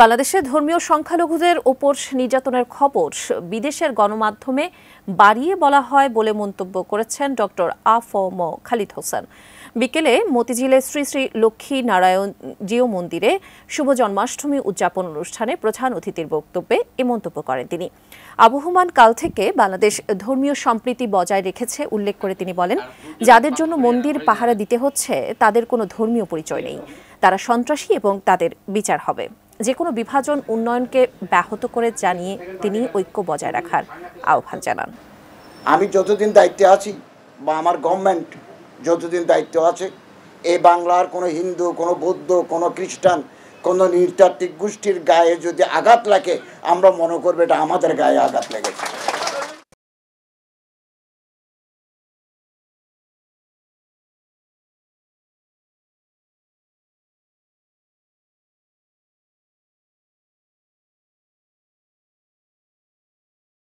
বাংলাদেশে ধর্মীয় সংখ্যালঘুদের ওপর নির্যাতনের খবর বিদেশের গণমাধ্যমে বাড়িয়ে বলা হয় বলে মন্তব্য করেছেন ডক্টর আ.ফ.ম. খালিদ হোসেন। বিকেলে মতিঝিলে শ্রী শ্রী লক্ষ্মী নারায়ণ জিও মন্দিরে শুভ জন্মাষ্টমী উদযাপন অনুষ্ঠানে প্রধান অতিথির বক্তব্যে এ মন্তব্য করেন তিনি। আবহমান কাল থেকে বাংলাদেশ ধর্মীয় সম্প্রীতি বজায় রেখেছে উল্লেখ করে তিনি বলেন, যাদের জন্য মন্দির পাহারা দিতে হচ্ছে তাদের কোনো ধর্মীয় পরিচয় নেই, তারা সন্ত্রাসী এবং তাদের বিচার হবে। যে কোনো বিভাজন উন্নয়নকে ব্যাহত করে জানিয়ে তিনি ঐক্য বজায় রাখার আহ্বান জানান। আমি যতদিন দায়িত্বে আছি বা আমার গভর্নমেন্ট যতদিন দায়িত্ব আছে, এই বাংলার কোনো হিন্দু, কোনো বৌদ্ধ, কোনো খ্রিস্টান, কোনো নৃতাত্ত্বিক গোষ্ঠীর গায়ে যদি আঘাত লাগে, আমরা মনে করবো এটা আমাদের গায়ে আঘাত লেগেছে।